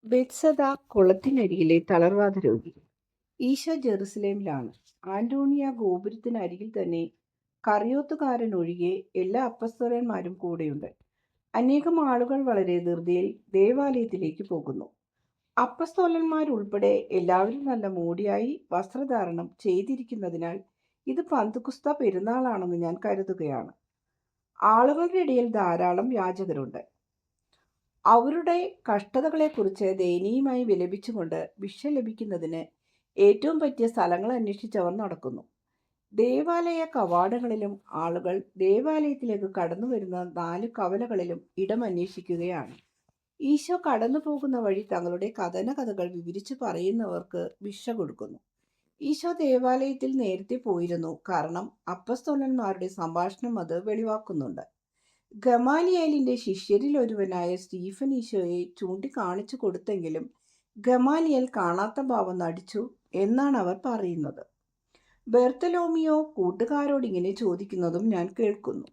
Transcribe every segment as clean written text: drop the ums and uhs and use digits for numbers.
ബെത്സദ കുളത്തിനരികിലെ തളർവാദ രോഗി. ഈശോ ജെറുസലേമിലാണ്. ആന്റോണിയ ഗോപുരത്തിനരികിൽ തന്നെ കറിയോത്തുകാരൻ ഒഴികെ എല്ലാ അപ്പസ്തോലന്മാരും കൂടെയുണ്ട്. അനേകം ആളുകൾ വളരെ ധൃതിയിൽ ദേവാലയത്തിലേക്ക് പോകുന്നു. അപ്പസ്തോലന്മാരുൾപ്പെടെ എല്ലാവരും നല്ല മോടിയായി വസ്ത്രധാരണം ചെയ്തിരിക്കുന്നതിനാൽ ഇത് പന്തുകുസ്ത പെരുന്നാളാണെന്ന് ഞാൻ കരുതുകയാണ്. ആളുകളുടെ ഇടയിൽ ധാരാളം യാചകരുണ്ട്. അവരുടെ കഷ്ടതകളെക്കുറിച്ച് ദയനീയമായി വിലപിച്ചുകൊണ്ട് ഭിക്ഷ ലഭിക്കുന്നതിന് ഏറ്റവും പറ്റിയ സ്ഥലങ്ങൾ അന്വേഷിച്ചവർ നടക്കുന്നു. ദേവാലയ കവാടങ്ങളിലും ആളുകൾ ദേവാലയത്തിലേക്ക് കടന്നു വരുന്ന 4 കവലകളിലും ഇടം അന്വേഷിക്കുകയാണ്. ഈശോ കടന്നു പോകുന്ന വഴി തങ്ങളുടെ കഥനകഥകൾ വിവരിച്ചു പറയുന്നവർക്ക് ഭിക്ഷ കൊടുക്കുന്നു. ഈശോ ദേവാലയത്തിൽ നേരത്തെ പോയിരുന്നു, കാരണം അപ്പസ്തോലന്മാരുടെ സംഭാഷണം അത് വെളിവാക്കുന്നുണ്ട്. ഗമാലിയേലിന്റെ ശിഷ്യരിൽ ഒരുവനായ സ്റ്റീഫൻ ഈശോയെ ചൂണ്ടിക്കാണിച്ചു കൊടുത്തെങ്കിലും ഗമാലിയേൽ കാണാത്ത ഭാവം നടിച്ചു എന്നാണ് അവർ പറയുന്നത്. ബെർത്തലോമിയോ കൂട്ടുകാരോട് ഇങ്ങനെ ചോദിക്കുന്നതും ഞാൻ കേൾക്കുന്നു.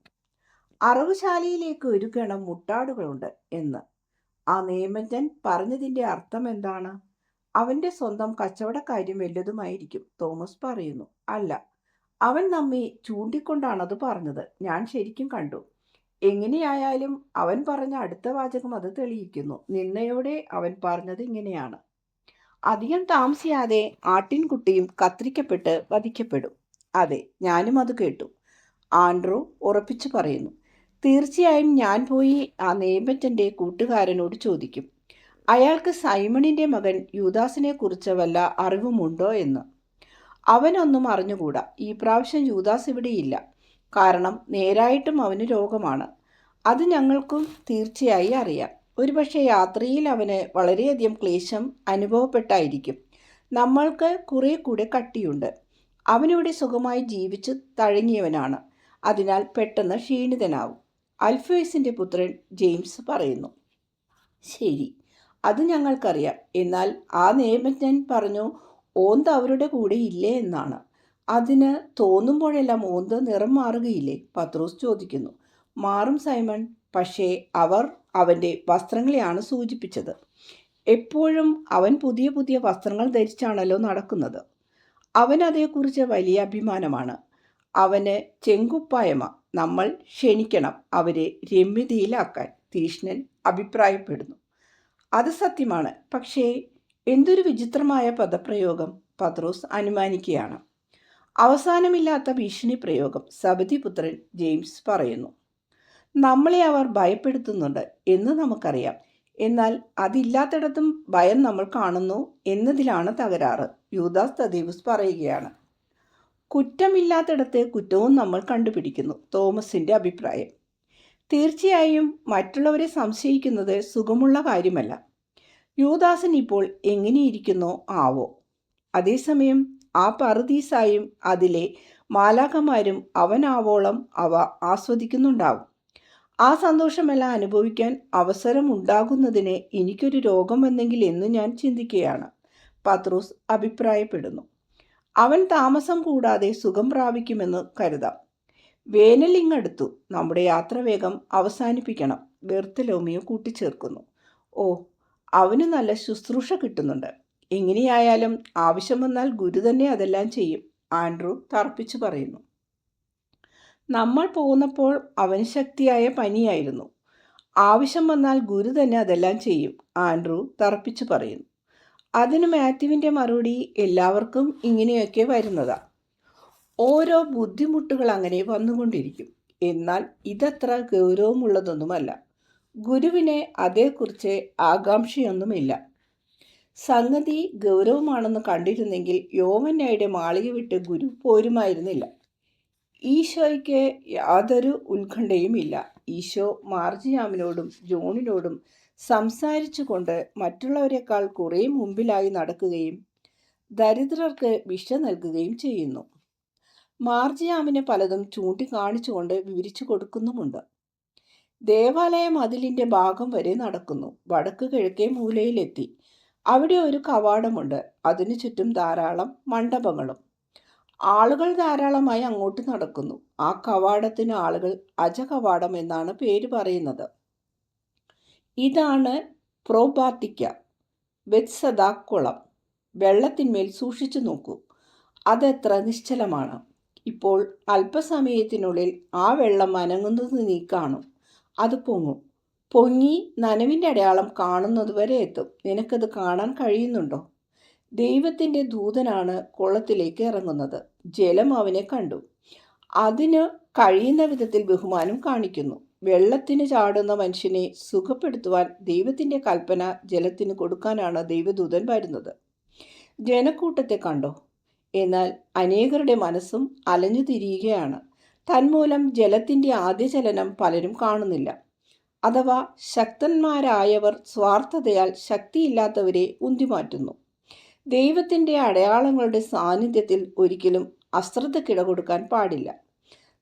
അറവുശാലയിലേക്ക് ഒരു ഗണം മുട്ടാടുകളുണ്ട് എന്ന്. ആ നിയമജ്ഞൻ പറഞ്ഞതിൻ്റെ അർത്ഥം എന്താണ്? അവൻ്റെ സ്വന്തം കച്ചവടക്കാര്യം വല്ലതുമായിരിക്കും, തോമസ് പറയുന്നു. അല്ല, അവൻ നമ്മെ ചൂണ്ടിക്കൊണ്ടാണത് പറഞ്ഞത്. ഞാൻ ശരിക്കും കണ്ടു. എങ്ങനെയായാലും അവൻ പറഞ്ഞ അടുത്ത വാചകം അത് തെളിയിക്കുന്നു. നിന്നയോടെ അവൻ പറഞ്ഞത് ഇങ്ങനെയാണ്: അധികം താമസിയാതെ ആട്ടിൻകുട്ടിയും കത്തിരിക്കപ്പെട്ട് വധിക്കപ്പെടും. അതെ, ഞാനും അത് കേട്ടു, ആൻഡ്രൂ ഉറപ്പിച്ചു പറയുന്നു. തീർച്ചയായും ഞാൻ പോയി ആ നിയമജ്ഞൻ്റെ കൂട്ടുകാരനോട് ചോദിക്കും, അയാൾക്ക് സൈമണിൻ്റെ മകൻ യൂദാസിനെ കുറിച്ച് വല്ല അറിവുമുണ്ടോ എന്ന്. അവനൊന്നും അറിഞ്ഞുകൂടാ. ഈ പ്രാവശ്യം യൂദാസ് ഇവിടെയില്ല, കാരണം നേരായിട്ടും അവന് രോഗമാണ്. അത് ഞങ്ങൾക്കും തീർച്ചയായി അറിയാം. ഒരുപക്ഷെ യാത്രയിൽ അവന് വളരെയധികം ക്ലേശം അനുഭവപ്പെട്ടായിരിക്കും. നമ്മൾക്ക് കുറെ കൂടെ കട്ടിയുണ്ട്. അവനിവിടെ സുഖമായി ജീവിച്ചു തഴങ്ങിയവനാണ്, അതിനാൽ പെട്ടെന്ന് ക്ഷീണിതനാവും. അൽഫേസിൻ്റെ പുത്രൻ ജെയിംസ് പറയുന്നു. ശരി, അത് ഞങ്ങൾക്കറിയാം. എന്നാൽ ആ നിയമജ്ഞൻ പറഞ്ഞു ഓന്ത് അവരുടെ കൂടെ ഇല്ലേ എന്നാണ്. അതിന് തോന്നുമ്പോഴെല്ലാം ഓന്ത് നിറം മാറുകയില്ലേ? പത്രോസ് ചോദിക്കുന്നു. മാറും സൈമൺ, പക്ഷേ അവർ അവൻ്റെ വസ്ത്രങ്ങളെയാണ് സൂചിപ്പിച്ചത്. എപ്പോഴും അവൻ പുതിയ പുതിയ വസ്ത്രങ്ങൾ ധരിച്ചാണല്ലോ നടക്കുന്നത്. അവൻ അതേക്കുറിച്ച് വലിയ അഭിമാനമാണ്. അവന് ചെങ്കുപ്പായമ. നമ്മൾ ക്ഷണിക്കണം അവരെ രമ്യതയിലാക്കാൻ, തീഷ്ണൻ അഭിപ്രായപ്പെടുന്നു. അത് സത്യമാണ്, പക്ഷേ എന്തൊരു വിചിത്രമായ പദപ്രയോഗം, പത്രോസ് അനുമാനിക്കുകയാണ്. അവസാനമില്ലാത്ത ഭീഷണി പ്രയോഗം, സബദിപുത്രൻ ജെയിംസ് പറയുന്നു. നമ്മളെ അവർ ഭയപ്പെടുത്തുന്നുണ്ട് എന്ന് നമുക്കറിയാം, എന്നാൽ അതില്ലാത്തിടത്തും ഭയം നമ്മൾ കാണുന്നു എന്നതിലാണ് തകരാറ്, യൂദാസ് തദേവുസ് പറയുകയാണ്. കുറ്റമില്ലാത്തിടത്ത് കുറ്റവും നമ്മൾ കണ്ടുപിടിക്കുന്നു, തോമസിൻ്റെ അഭിപ്രായം. തീർച്ചയായും മറ്റുള്ളവരെ സംശയിക്കുന്നത് സുഖമുള്ള കാര്യമല്ല. യൂദാസൻ ഇപ്പോൾ എങ്ങനെയിരിക്കുന്നോ ആവോ. അതേസമയം ആ പറുദീസായും അതിലെ മാലാഖമാരും അവനാവോളം അവ ആസ്വദിക്കുന്നുണ്ടാവും. ആ സന്തോഷമെല്ലാം അനുഭവിക്കാൻ അവസരമുണ്ടാകുന്നതിന് എനിക്കൊരു രോഗം വന്നെങ്കിൽ എന്ന് ഞാൻ ചിന്തിക്കുകയാണ്, പത്രോസ് അഭിപ്രായപ്പെടുന്നു. അവൻ താമസം കൂടാതെ സുഖം പ്രാപിക്കുമെന്ന് കരുതാം. വേനൽ ഇങ്ങടുത്തു, നമ്മുടെ യാത്ര വേഗം അവസാനിപ്പിക്കണം, ബെർത്തലോമിയോ കൂട്ടിച്ചേർക്കുന്നു. ഓ, അവന് നല്ല ശുശ്രൂഷ കിട്ടുന്നുണ്ട്. എങ്ങനെയായാലും ആവശ്യം വന്നാൽ ഗുരു തന്നെ അതെല്ലാം ചെയ്യും, ആൻഡ്രൂ തർപ്പിച്ചു പറയുന്നു. നമ്മൾ പോന്നപ്പോൾ അവന് ശക്തിയായ പനിയായിരുന്നു. ആവശ്യം വന്നാൽ ഗുരു തന്നെ അതെല്ലാം ചെയ്യും, ആൻഡ്രൂ തർപ്പിച്ചു പറയുന്നു. അതിന് മാത്യുവിൻ്റെ മറുപടി, എല്ലാവർക്കും ഇങ്ങനെയൊക്കെ വരുന്നതാ. ഓരോ ബുദ്ധിമുട്ടുകൾ അങ്ങനെ വന്നുകൊണ്ടിരിക്കും. എന്നാൽ ഇതത്ര ഗൗരവമുള്ളതൊന്നുമല്ല. ഗുരുവിന് അതേക്കുറിച്ച് ആകാംക്ഷയൊന്നുമില്ല. സംഗതി ഗൗരവമാണെന്ന് കണ്ടിരുന്നെങ്കിൽ യോവന്നയുടെ മാളിക വിട്ട് ഗുരു പോരുമായിരുന്നില്ല. ഈശോയ്ക്ക് യാതൊരു ഉത്കണ്ഠയുമില്ല. ഈശോ മാർജിയാമിനോടും ജോണിനോടും സംസാരിച്ചു കൊണ്ട് മറ്റുള്ളവരെക്കാൾ കുറേ മുമ്പിലായി നടക്കുകയും ദരിദ്രർക്ക് ഭിക്ഷ നൽകുകയും ചെയ്യുന്നു. മാർജിയാമിന് പലതും ചൂണ്ടിക്കാണിച്ചുകൊണ്ട് വിവരിച്ചു കൊടുക്കുന്നുമുണ്ട്. ദേവാലയ മതിലിൻ്റെ ഭാഗം വരെ നടക്കുന്നു. വടക്ക് കിഴക്കേ മൂലയിലെത്തി. അവിടെ ഒരു കവാടമുണ്ട്. അതിനു ചുറ്റും ധാരാളം മണ്ഡപങ്ങളും. ആളുകൾ ധാരാളമായി അങ്ങോട്ട് നടക്കുന്നു. ആ കവാടത്തിന് ആളുകൾ അജകവാടം എന്നാണ് പേര് പറയുന്നത്. ഇതാണ് പ്രോബാത്തിക്ക. ബെത്സദ കുളം. വെള്ളത്തിന്മേൽ സൂക്ഷിച്ചു നോക്കൂ, അതെത്ര നിശ്ചലമാണ്. ഇപ്പോൾ അല്പസമയത്തിനുള്ളിൽ ആ വെള്ളം അനങ്ങുന്നത് നീ കാണും. അത് പൊങ്ങും. പൊങ്ങി നനവിൻ്റെ അടയാളം കാണുന്നതുവരെ എത്തും. നിനക്കത് കാണാൻ കഴിയുന്നുണ്ടോ? ദൈവത്തിൻ്റെ ദൂതനാണ് കുളത്തിലേക്ക് ഇറങ്ങുന്നത്. ജലം അവനെ കണ്ടു. അതിന് കഴിയുന്ന വിധത്തിൽ ബഹുമാനം കാണിക്കുന്നു. വെള്ളത്തിന് ചാടുന്ന മനുഷ്യനെ സുഖപ്പെടുത്തുവാൻ ദൈവത്തിൻ്റെ കൽപ്പന ജലത്തിന് കൊടുക്കാനാണ് ദൈവദൂതൻ വരുന്നത്. ജനക്കൂട്ടത്തെ കണ്ടോ? എന്നാൽ അനേകരുടെ മനസ്സും അലഞ്ഞു തിരിയുകയാണ്. തന്മൂലം ജലത്തിൻ്റെ ആദ്യ ചലനം പലരും കാണുന്നില്ല. അഥവാ ശക്തന്മാരായവർ സ്വാർത്ഥതയാൽ ശക്തിയില്ലാത്തവരെ ഉന്തിമാറ്റുന്നു. ദൈവത്തിൻ്റെ അടയാളങ്ങളുടെ സാന്നിധ്യത്തിൽ ഒരിക്കലും അശ്രദ്ധക്കിട കൊടുക്കാൻ പാടില്ല.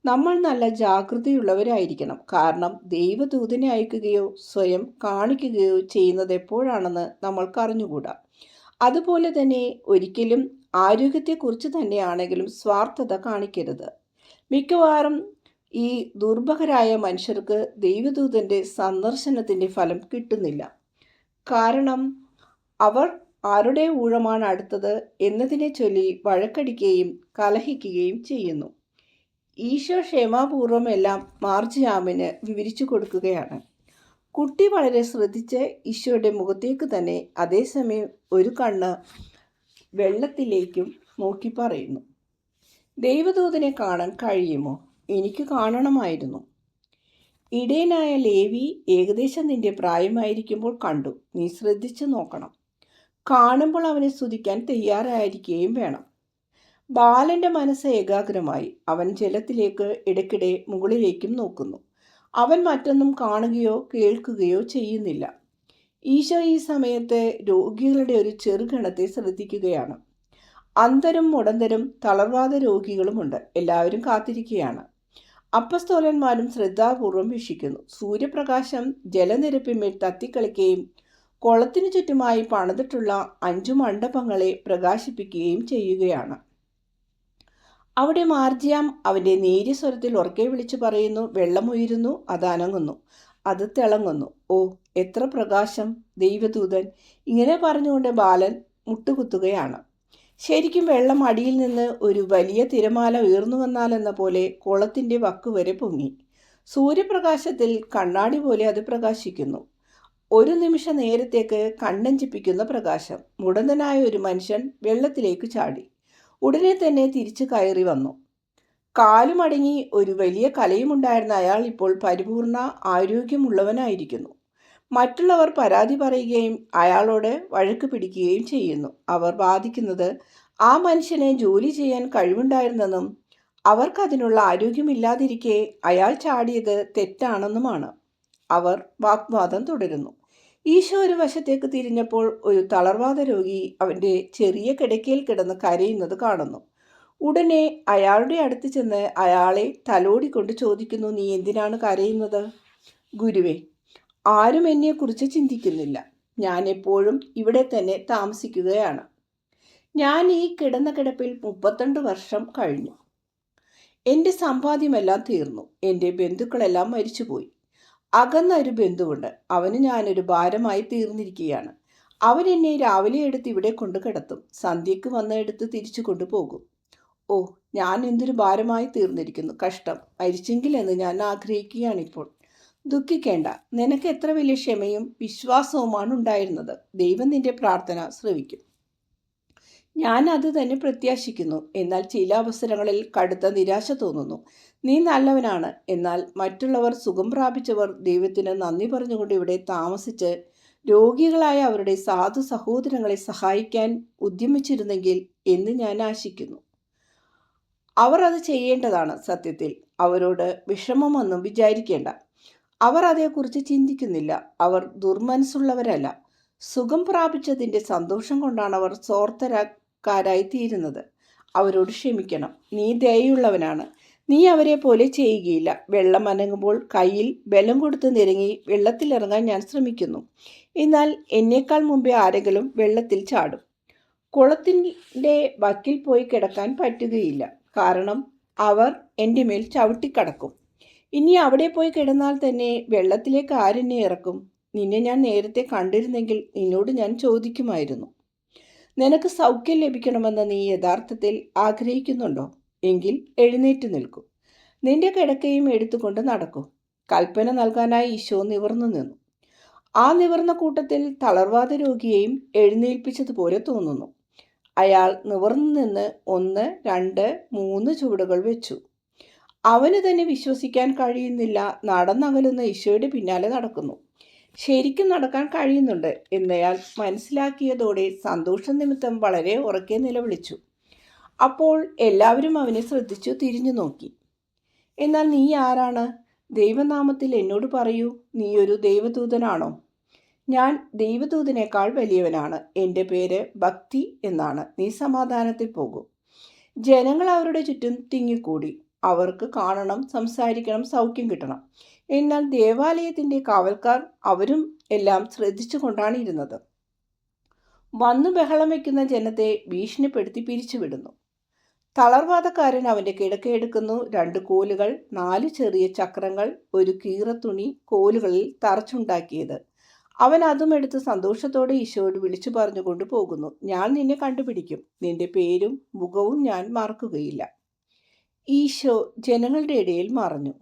നമ്മൾ നല്ല ജാഗ്രതയുള്ളവരായിരിക്കണം. കാരണം ദൈവദൂതനെ അയക്കുകയോ സ്വയം കാണിക്കുകയോ ചെയ്യുന്നത് എപ്പോഴാണെന്ന് നമ്മൾക്ക് അറിഞ്ഞുകൂടാ. അതുപോലെ തന്നെ ഒരിക്കലും ആരോഗ്യത്തെക്കുറിച്ച് തന്നെയാണെങ്കിലും സ്വാർത്ഥത കാണിക്കരുത്. മിക്കവാറും ഈ ദുർഭകരായ മനുഷ്യർക്ക് ദൈവദൂതൻ്റെ സന്ദർശനത്തിൻ്റെ ഫലം കിട്ടുന്നില്ല. കാരണം അവർ ആരുടെ ഊഴമാണ് അടുത്തത് എന്നതിനെ ചൊല്ലി വഴക്കടിക്കുകയും കലഹിക്കുകയും ചെയ്യുന്നു. ഈശോ ക്ഷമാപൂർവം എല്ലാം മാർജിയാമിന് വിവരിച്ചു കൊടുക്കുകയാണ്. കുട്ടി വളരെ ശ്രദ്ധിച്ച് ഈശോയുടെ മുഖത്തേക്ക് തന്നെ അതേസമയം ഒരു കണ്ണ് വെള്ളത്തിലേക്കും നോക്കി പറയുന്നു, ദൈവദൂതനെ കാണാൻ കഴിയുമോ? എനിക്ക് കാണണമായിരുന്നു. ഇടയനായ ലേവി ഏകദേശം നിന്റെ പ്രായമായിരിക്കുമ്പോൾ കണ്ടു. നീ ശ്രദ്ധിച്ചു നോക്കണം. കാണുമ്പോൾ അവനെ സ്തുതിക്കാൻ തയ്യാറായിരിക്കുകയും വേണം. ബാലൻ്റെ മനസ്സ് ഏകാഗ്രമായി. അവൻ ജലത്തിലേക്ക് ഇടയ്ക്കിടെ മുകളിലേക്കും നോക്കുന്നു. അവൻ മറ്റൊന്നും കാണുകയോ കേൾക്കുകയോ ചെയ്യുന്നില്ല. ഈശോ ഈ സമയത്ത് രോഗികളുടെ ഒരു ചെറുഗണത്തെ ശ്രദ്ധിക്കുകയാണ്. അന്ധരും മുടന്തരും തളർവാദ രോഗികളുമുണ്ട്. എല്ലാവരും കാത്തിരിക്കുകയാണ്. അപ്പസ്തോലന്മാരും ശ്രദ്ധാപൂർവം വീക്ഷിക്കുന്നു. സൂര്യപ്രകാശം ജലനിരപ്പിന്മേൽ തത്തിക്കളിക്കുകയും കുളത്തിനു ചുറ്റുമായി പണിതിട്ടുള്ള 5 മണ്ഡപങ്ങളെ പ്രകാശിപ്പിക്കുകയും ചെയ്യുകയാണ്. അവിടെ മാർജിയാം അവൻ്റെ നേരിയ സ്വരത്തിൽ ഉറക്കെ വിളിച്ചു പറയുന്നു, വെള്ളമുയരുന്നു, അത് അനങ്ങുന്നു, അത് തിളങ്ങുന്നു. ഓ, എത്ര പ്രകാശം! ദൈവദൂതൻ ഇങ്ങനെ പറഞ്ഞുകൊണ്ട് ബാലൻ മുട്ടുകുത്തുകയാണ്. ശരിക്കും വെള്ളം അടിയിൽ നിന്ന് ഒരു വലിയ തിരമാല ഉയർന്നു വന്നാലെന്ന പോലെ കുളത്തിൻ്റെ വക്കുവരെ പൊങ്ങി. സൂര്യപ്രകാശത്തിൽ കണ്ണാടി പോലെ അത് പ്രകാശിക്കുന്നു. ഒരു നിമിഷ നേരത്തേക്ക് കണ്ണഞ്ചിപ്പിക്കുന്ന പ്രകാശം. മുടന്തനായ ഒരു മനുഷ്യൻ വെള്ളത്തിലേക്ക് ചാടി. ഉടനെ തന്നെ തിരിച്ചു കയറി വന്നു. കാലുമടങ്ങി ഒരു വലിയ കലയുമുണ്ടായിരുന്ന അയാൾ ഇപ്പോൾ പരിപൂർണ ആരോഗ്യമുള്ളവനായിരിക്കുന്നു. മറ്റുള്ളവർ പരാതി പറയുകയും അയാളോട് വഴക്ക് പിടിക്കുകയും ചെയ്യുന്നു. അവർ വാദിക്കുന്നത് ആ മനുഷ്യന് ജോലി ചെയ്യാൻ കഴിവുണ്ടായിരുന്നെന്നും അവർക്കതിനുള്ള ആരോഗ്യമില്ലാതിരിക്കെ അയാൾ ചാടിയത് തെറ്റാണെന്നുമാണ്. അവർ വാഗ്വാദം തുടരുന്നു. ഈശോ ഒരു വശത്തേക്ക് തിരിഞ്ഞപ്പോൾ ഒരു തളർവാദ രോഗി അവൻ്റെ ചെറിയ കിടക്കയിൽ കിടന്ന് കരയുന്നത് കാണുന്നു. ഉടനെ അയാളുടെ അടുത്ത് ചെന്ന് അയാളെ തലോടിക്കൊണ്ട് ചോദിക്കുന്നു, നീ എന്തിനാണ് കരയുന്നത്? ഗുരുവേ, ആരും എന്നെക്കുറിച്ച് ചിന്തിക്കുന്നില്ല. ഞാൻ എപ്പോഴും ഇവിടെ തന്നെ താമസിക്കുകയാണ്. ഞാൻ ഈ കിടന്ന കിടപ്പിൽ 32 വർഷം കഴിഞ്ഞു. എൻ്റെ സമ്പാദ്യമെല്ലാം തീർന്നു. എൻ്റെ ബന്ധുക്കളെല്ലാം മരിച്ചുപോയി. അകന്ന ഒരു ബന്ധുവുണ്ട്. അവന് ഞാനൊരു ഭാരമായി തീർന്നിരിക്കുകയാണ്. അവൻ എന്നെ രാവിലെ എടുത്ത് ഇവിടെ കൊണ്ട് കിടത്തും. സന്ധ്യയ്ക്ക് വന്ന് എടുത്ത് തിരിച്ചു കൊണ്ടുപോകും. ഓ, ഞാൻ എന്തൊരു ഭാരമായി തീർന്നിരിക്കുന്നു. കഷ്ടം, മരിച്ചെങ്കിൽ എന്ന് ഞാൻ ആഗ്രഹിക്കുകയാണിപ്പോൾ. ദുഃഖിക്കേണ്ട, നിനക്ക് എത്ര വലിയ ക്ഷമയും വിശ്വാസവുമാണ് ഉണ്ടായിരുന്നത്. ദൈവം നിന്റെ പ്രാർത്ഥന ശ്രവിക്കും. ഞാൻ അത് തന്നെ പ്രത്യാശിക്കുന്നു. എന്നാൽ ചില അവസരങ്ങളിൽ കടുത്ത നിരാശ തോന്നുന്നു. നീ നല്ലവനാണ്. എന്നാൽ മറ്റുള്ളവർ, സുഖം പ്രാപിച്ചവർ ദൈവത്തിന് നന്ദി പറഞ്ഞുകൊണ്ട് ഇവിടെ താമസിച്ച് രോഗികളായ അവരുടെ സാധു സഹോദരങ്ങളെ സഹായിക്കാൻ ഉദ്യമിച്ചിരുന്നെങ്കിൽ എന്ന് ഞാൻ ആശിക്കുന്നു. അവർ അത് ചെയ്യേണ്ടതാണ്. സത്യത്തിൽ അവരോട് വിഷമമൊന്നും വിചാരിക്കേണ്ട. അവർ അതേക്കുറിച്ച് ചിന്തിക്കുന്നില്ല. അവർ ദുർമനസ്സുള്ളവരല്ല. സുഖം പ്രാപിച്ചതിൻ്റെ സന്തോഷം കൊണ്ടാണ് അവർ സ്വാർത്ഥക്കാരായിത്തീരുന്നത്. അവരോട് ക്ഷമിക്കണം. നീ ദയയുള്ളവനാണ്. നീ അവരെ പോലെ ചെയ്യുകയില്ല. വെള്ളം അനങ്ങുമ്പോൾ കയ്യിൽ ബലം കൊടുത്ത് നിരങ്ങി വെള്ളത്തിലിറങ്ങാൻ ഞാൻ ശ്രമിക്കുന്നു. എന്നാൽ എന്നേക്കാൾ മുമ്പേ ആരെങ്കിലും വെള്ളത്തിൽ ചാടും. കുളത്തിൻ്റെ വക്കിൽ പോയി കിടക്കാൻ പറ്റുകയില്ല. കാരണം അവർ എൻ്റെ മേൽ ചവിട്ടിക്കടക്കും. ഇനി അവിടെ പോയി കിടന്നാൽ തന്നെ വെള്ളത്തിലേക്ക് ആരെന്നെ ഇറക്കും? നിന്നെ ഞാൻ നേരത്തെ കണ്ടിരുന്നെങ്കിൽ നിന്നോട് ഞാൻ ചോദിക്കുമായിരുന്നു. നിനക്ക് സൗഖ്യം ലഭിക്കണമെന്ന് നീ യഥാർത്ഥത്തിൽ ആഗ്രഹിക്കുന്നുണ്ടോ? എങ്കിൽ എഴുന്നേറ്റ് നിൽക്കൂ. നിന്റെ കിടക്കയും എടുത്തുകൊണ്ട് നടക്കൂ. കൽപ്പന നൽകാനായി ഈശോ നിവർന്നു നിന്നു. ആ നിവർന്ന കൂട്ടത്തിൽ തളർവാദ രോഗിയെയും എഴുന്നേൽപ്പിച്ചതുപോലെ തോന്നുന്നു. അയാൾ നിവർന്നു നിന്ന് 1, 2, 3 ചുവടുകൾ വെച്ചു. അവന് തന്നെ വിശ്വസിക്കാൻ കഴിയുന്നില്ല. നടന്നകലുന്ന ഈശോയുടെ പിന്നാലെ നടക്കുന്നു. ശരിക്കും നടക്കാൻ കഴിയുന്നുണ്ട് എന്നയാൾ മനസ്സിലാക്കിയതോടെ സന്തോഷ നിമിത്തം വളരെ ഉറക്കെ നിലവിളിച്ചു. അപ്പോൾ എല്ലാവരും അവനെ ശ്രദ്ധിച്ചു തിരിഞ്ഞു നോക്കി. എന്നാൽ നീ ആരാണ്? ദൈവനാമത്തിൽ എന്നോട് പറയൂ, നീ ഒരു ദൈവദൂതനാണോ? ഞാൻ ദൈവദൂതനേക്കാൾ വലിയവനാണ്. എൻ്റെ പേര് ഭക്തി എന്നാണ്. നീ സമാധാനത്തിൽ പോകൂ. ജനങ്ങൾ അവരുടെ ചുറ്റും തിങ്ങിക്കൂടി. അവർക്ക് കാണണം, സംസാരിക്കണം, സൗഖ്യം കിട്ടണം. എന്നാൽ ദേവാലയത്തിൻ്റെ കാവൽക്കാർ അവരും എല്ലാം ശ്രദ്ധിച്ചു കൊണ്ടാണ് ഇരുന്നത്. വന്നു ബഹളം വയ്ക്കുന്ന ജനത്തെ ഭീഷണിപ്പെടുത്തി പിരിച്ചുവിടുന്നു. തളർവാദക്കാരൻ അവൻ്റെ കിടക്കയെടുക്കുന്നു. 2 കോലുകൾ, 4 ചെറിയ ചക്രങ്ങൾ, ഒരു കീറത്തുണി കോലുകളിൽ തറച്ചുണ്ടാക്കിയത്. അവൻ അതും എടുത്ത് സന്തോഷത്തോടെ ഈശോയോട് വിളിച്ചു പറഞ്ഞുകൊണ്ട് പോകുന്നു. ഞാൻ നിന്നെ കണ്ടുപിടിക്കും. നിന്റെ പേരും മുഖവും ഞാൻ മറക്കുകയില്ല. ഈശോ ജനങ്ങളുടെ ഇടയിൽ മറഞ്ഞു.